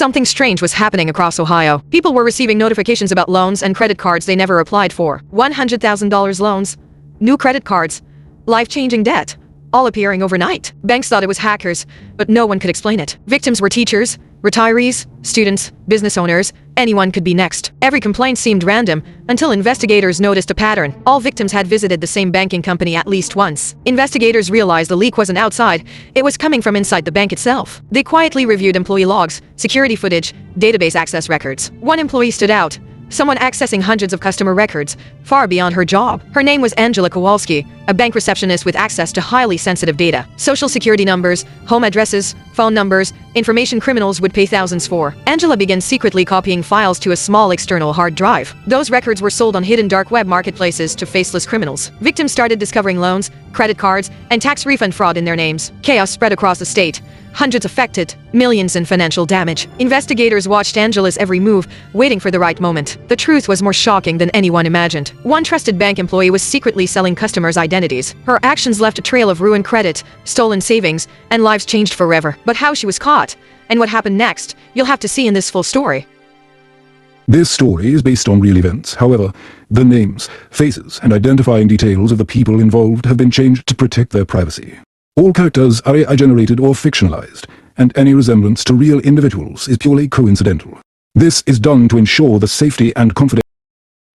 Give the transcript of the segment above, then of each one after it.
Something strange was happening across Ohio. People were receiving notifications about loans and credit cards they never applied for. $100,000 loans, new credit cards, life-changing debt, all appearing overnight. Banks thought it was hackers, but no one could explain it. Victims were teachers, retirees, students, business owners. Anyone could be next. Every complaint seemed random until investigators noticed a pattern. All victims had visited the same banking company at least once. Investigators realized the leak wasn't outside, it was coming from inside the bank itself. They quietly reviewed employee logs, security footage, database access records. One employee stood out. Someone accessing hundreds of customer records, far beyond her job. Her name was Angela Kowalski, a bank receptionist with access to highly sensitive data. Social security numbers, home addresses, phone numbers, information criminals would pay thousands for. Angela began secretly copying files to a small external hard drive. Those records were sold on hidden dark web marketplaces to faceless criminals. Victims started discovering loans, credit cards, and tax refund fraud in their names. Chaos spread across the state. Hundreds affected, millions in financial damage. Investigators watched Angela's every move, waiting for the right moment. The truth was more shocking than anyone imagined. One trusted bank employee was secretly selling customers' identities. Her actions left a trail of ruined credit, stolen savings, and lives changed forever. But how she was caught, and what happened next, you'll have to see in this full story. This story is based on real events. However, the names, faces, and identifying details of the people involved have been changed to protect their privacy. All characters are AI-generated or fictionalized, and any resemblance to real individuals is purely coincidental. This is done to ensure the safety and confidence.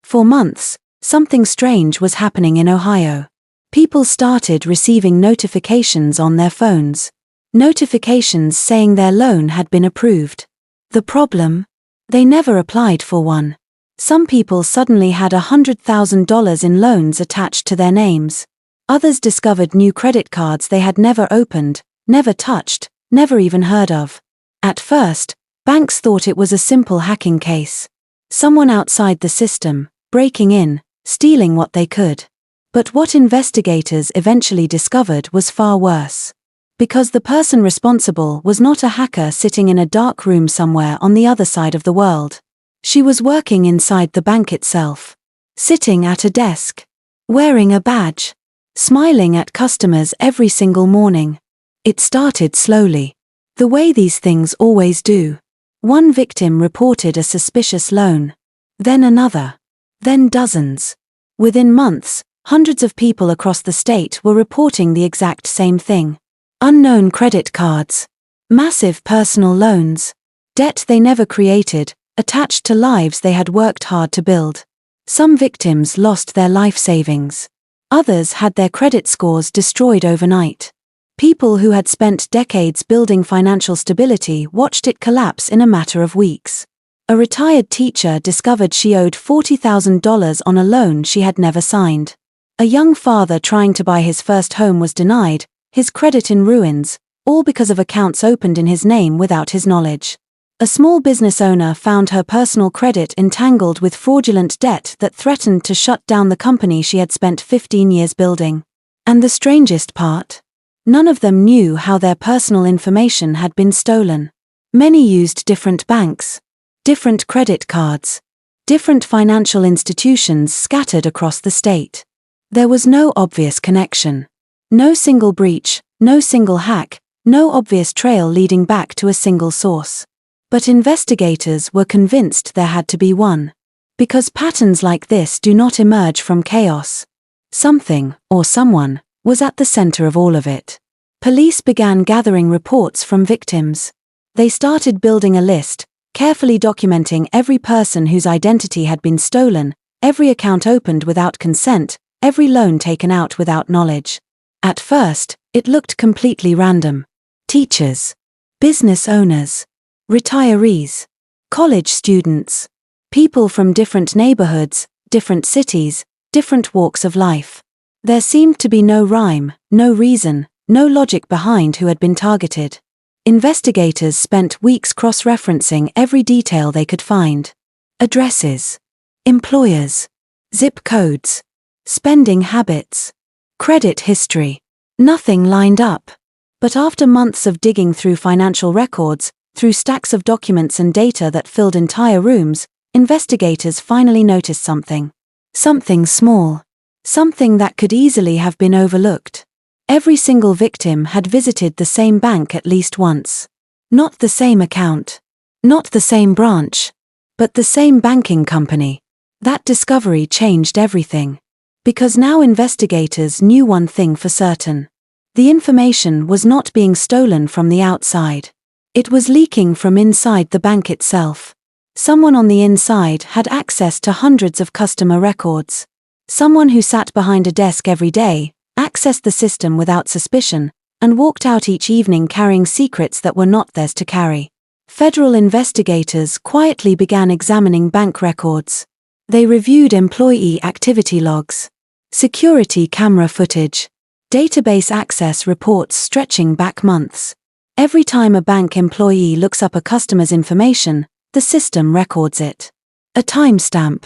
For months, something strange was happening in Ohio. People started receiving notifications on their phones. Notifications saying their loan had been approved. The problem? They never applied for one. Some people suddenly had $100,000 in loans attached to their names. Others discovered new credit cards they had never opened, never touched, never even heard of. At first, banks thought it was a simple hacking case. Someone outside the system, breaking in, stealing what they could. But what investigators eventually discovered was far worse. Because the person responsible was not a hacker sitting in a dark room somewhere on the other side of the world. She was working inside the bank itself. Sitting at a desk. Wearing a badge. Smiling at customers every single morning. It started slowly. The way these things always do. One victim reported a suspicious loan. Then another. Then dozens. Within months, hundreds of people across the state were reporting the exact same thing. Unknown credit cards. Massive personal loans. Debt they never created, attached to lives they had worked hard to build. Some victims lost their life savings. Others had their credit scores destroyed overnight. People who had spent decades building financial stability watched it collapse in a matter of weeks. A retired teacher discovered she owed $40,000 on a loan she had never signed. A young father trying to buy his first home was denied, his credit in ruins, all because of accounts opened in his name without his knowledge. A small business owner found her personal credit entangled with fraudulent debt that threatened to shut down the company she had spent 15 years building. And the strangest part? None of them knew how their personal information had been stolen. Many used different banks, different credit cards, different financial institutions scattered across the state. There was no obvious connection. No single breach, no single hack, no obvious trail leading back to a single source. But investigators were convinced there had to be one. Because patterns like this do not emerge from chaos. Something, or someone, was at the center of all of it. Police began gathering reports from victims. They started building a list, carefully documenting every person whose identity had been stolen, every account opened without consent, every loan taken out without knowledge. At first, it looked completely random. Teachers, business owners, retirees, college students, people from different neighborhoods, different cities, different walks of life. There seemed to be no rhyme, no reason, no logic behind who had been targeted. Investigators spent weeks cross-referencing every detail they could find. Addresses, employers, zip codes, spending habits, credit history. Nothing lined up. But after months of digging through financial records, through stacks of documents and data that filled entire rooms, investigators finally noticed something. Something small. Something that could easily have been overlooked. Every single victim had visited the same bank at least once. Not the same account. Not the same branch, but the same banking company. That discovery changed everything. Because now investigators knew one thing for certain. The information was not being stolen from the outside. It was leaking from inside the bank itself. Someone on the inside had access to hundreds of customer records. Someone who sat behind a desk every day, accessed the system without suspicion, and walked out each evening carrying secrets that were not theirs to carry. Federal investigators quietly began examining bank records. They reviewed employee activity logs, security camera footage, database access reports stretching back months. Every time a bank employee looks up a customer's information, the system records it. A timestamp,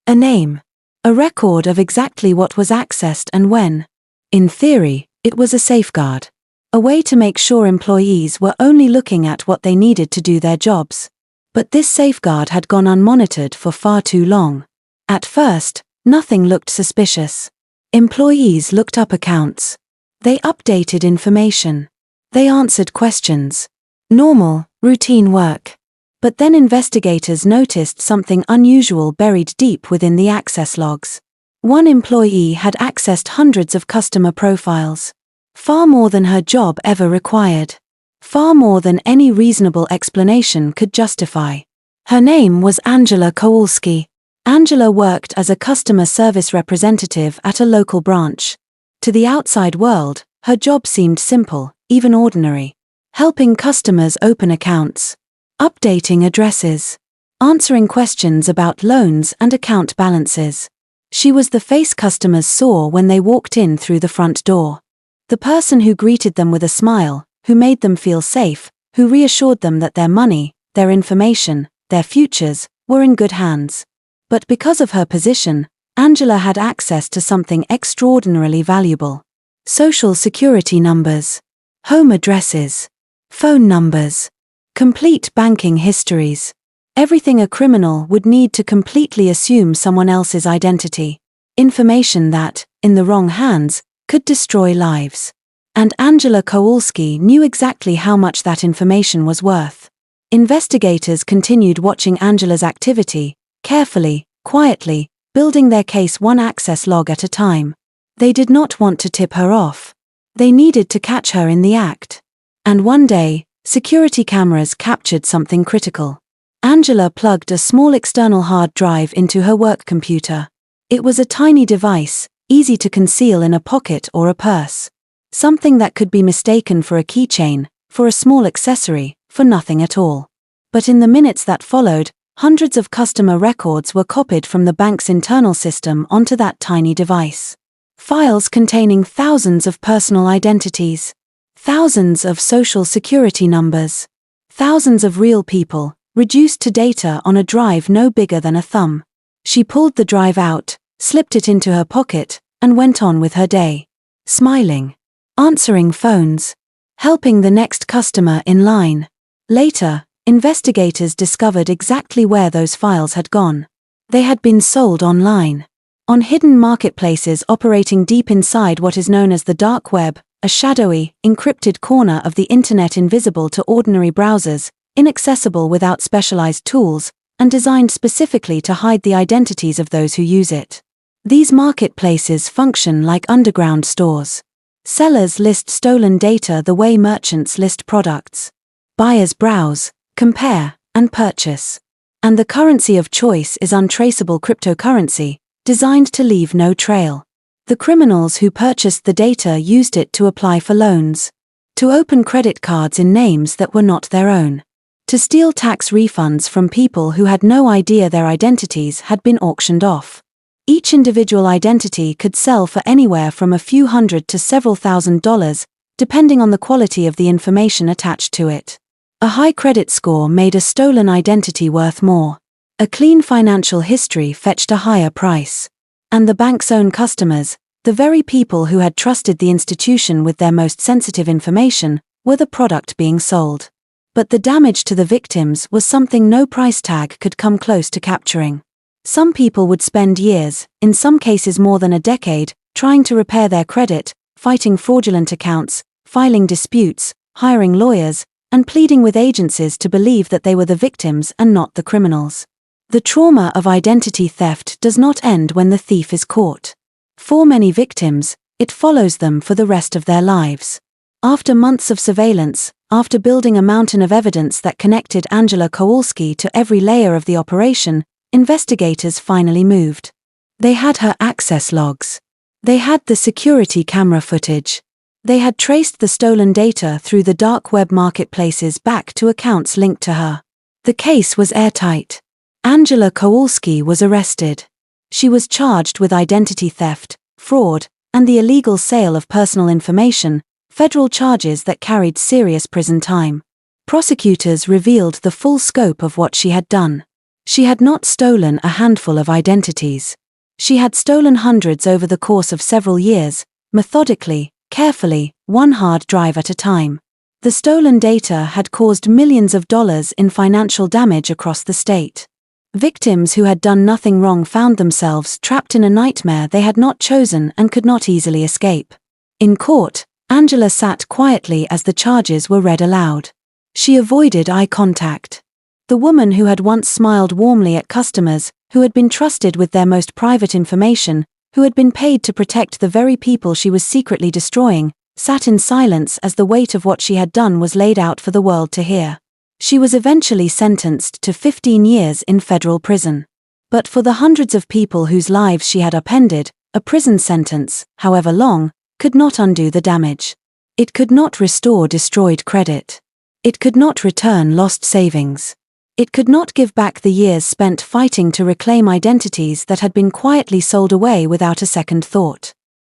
a name, a record of exactly what was accessed and when. In theory, it was a safeguard. A way to make sure employees were only looking at what they needed to do their jobs. But this safeguard had gone unmonitored for far too long. At first, nothing looked suspicious. Employees looked up accounts. They updated information. They answered questions. Normal, routine work. But then investigators noticed something unusual buried deep within the access logs. One employee had accessed hundreds of customer profiles. Far more than her job ever required. Far more than any reasonable explanation could justify. Her name was Angela Kowalski. Angela worked as a customer service representative at a local branch. To the outside world, her job seemed simple, even ordinary. Helping customers open accounts, updating addresses, answering questions about loans and account balances. She was the face customers saw when they walked in through the front door. The person who greeted them with a smile, who made them feel safe, who reassured them that their money, their information, their futures, were in good hands. But because of her position, Angela had access to something extraordinarily valuable. Social security numbers, home addresses, phone numbers, complete banking histories. Everything a criminal would need to completely assume someone else's identity. Information that, in the wrong hands, could destroy lives. And Angela Kowalski knew exactly how much that information was worth. Investigators continued watching Angela's activity, carefully, quietly, building their case one access log at a time. They did not want to tip her off. They needed to catch her in the act. And one day, security cameras captured something critical. Angela plugged a small external hard drive into her work computer. It was a tiny device, easy to conceal in a pocket or a purse. Something that could be mistaken for a keychain, for a small accessory, for nothing at all. But in the minutes that followed, hundreds of customer records were copied from the bank's internal system onto that tiny device. Files containing thousands of personal identities, thousands of social security numbers, thousands of real people, reduced to data on a drive no bigger than a thumb. She pulled the drive out, slipped it into her pocket, and went on with her day. Smiling. Answering phones. Helping the next customer in line. Later, investigators discovered exactly where those files had gone. They had been sold online. On hidden marketplaces operating deep inside what is known as the dark web, a shadowy, encrypted corner of the internet invisible to ordinary browsers, inaccessible without specialized tools, and designed specifically to hide the identities of those who use it. These marketplaces function like underground stores. Sellers list stolen data the way merchants list products. Buyers browse, compare, and purchase. And the currency of choice is untraceable cryptocurrency, designed to leave no trail. The criminals who purchased the data used it to apply for loans, to open credit cards in names that were not their own, to steal tax refunds from people who had no idea their identities had been auctioned off. Each individual identity could sell for anywhere from a few hundred to several $1,000s, depending on the quality of the information attached to it. A high credit score made a stolen identity worth more. A clean financial history fetched a higher price. And the bank's own customers, the very people who had trusted the institution with their most sensitive information, were the product being sold. But the damage to the victims was something no price tag could come close to capturing. Some people would spend years, in some cases more than a decade, trying to repair their credit, fighting fraudulent accounts, filing disputes, hiring lawyers, and pleading with agencies to believe that they were the victims and not the criminals. The trauma of identity theft does not end when the thief is caught. For many victims, it follows them for the rest of their lives. After months of surveillance, after building a mountain of evidence that connected Angela Kowalski to every layer of the operation, investigators finally moved. They had her access logs. They had the security camera footage. They had traced the stolen data through the dark web marketplaces back to accounts linked to her. The case was airtight. Angela Kowalski was arrested. She was charged with identity theft, fraud, and the illegal sale of personal information, federal charges that carried serious prison time. Prosecutors revealed the full scope of what she had done. She had not stolen a handful of identities. She had stolen hundreds over the course of several years, methodically, carefully, one hard drive at a time. The stolen data had caused millions of dollars in financial damage across the state. Victims who had done nothing wrong found themselves trapped in a nightmare they had not chosen and could not easily escape. In court, Angela sat quietly as the charges were read aloud. She avoided eye contact. The woman who had once smiled warmly at customers, who had been trusted with their most private information, who had been paid to protect the very people she was secretly destroying, sat in silence as the weight of what she had done was laid out for the world to hear. She was eventually sentenced to 15 years in federal prison. But for the hundreds of people whose lives she had upended, a prison sentence, however long, could not undo the damage. It could not restore destroyed credit. It could not return lost savings. It could not give back the years spent fighting to reclaim identities that had been quietly sold away without a second thought.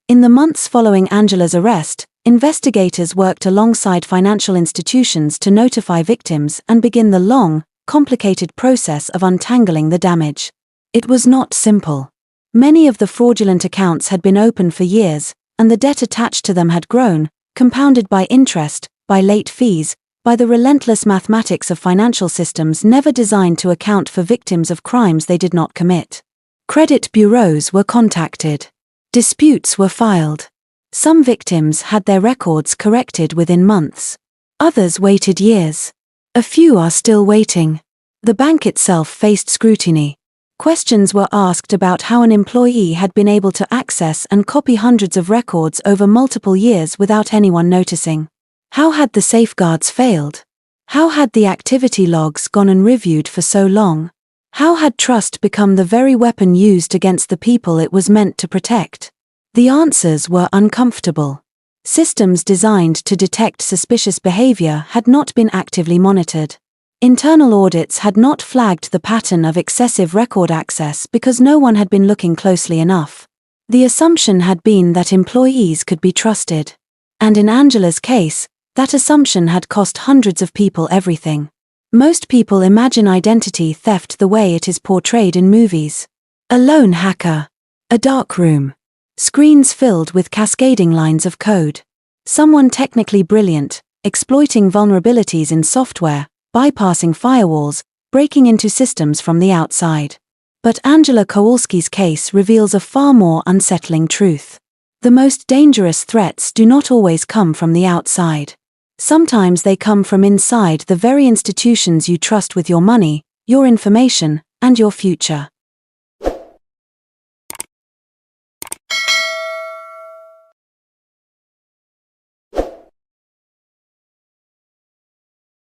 In the months following Angela's arrest, investigators worked alongside financial institutions to notify victims and begin the long, complicated process of untangling the damage. It was not simple. Many of the fraudulent accounts had been open for years, and the debt attached to them had grown, compounded by interest, by late fees, by the relentless mathematics of financial systems never designed to account for victims of crimes they did not commit. Credit bureaus were contacted. Disputes were filed. Some victims had their records corrected within months. Others waited years. A few are still waiting. The bank itself faced scrutiny. Questions were asked about how an employee had been able to access and copy hundreds of records over multiple years without anyone noticing. How had the safeguards failed? How had the activity logs gone unreviewed for so long? How had trust become the very weapon used against the people it was meant to protect? The answers were uncomfortable. Systems designed to detect suspicious behavior had not been actively monitored. Internal audits had not flagged the pattern of excessive record access because no one had been looking closely enough. The assumption had been that employees could be trusted. And in Angela's case, that assumption had cost hundreds of people everything. Most people imagine identity theft the way it is portrayed in movies. A lone hacker. A dark room. Screens filled with cascading lines of code. Someone technically brilliant, exploiting vulnerabilities in software, bypassing firewalls, breaking into systems from the outside. But Angela Kowalski's case reveals a far more unsettling truth. The most dangerous threats do not always come from the outside. Sometimes they come from inside the very institutions you trust with your money, your information, and your future.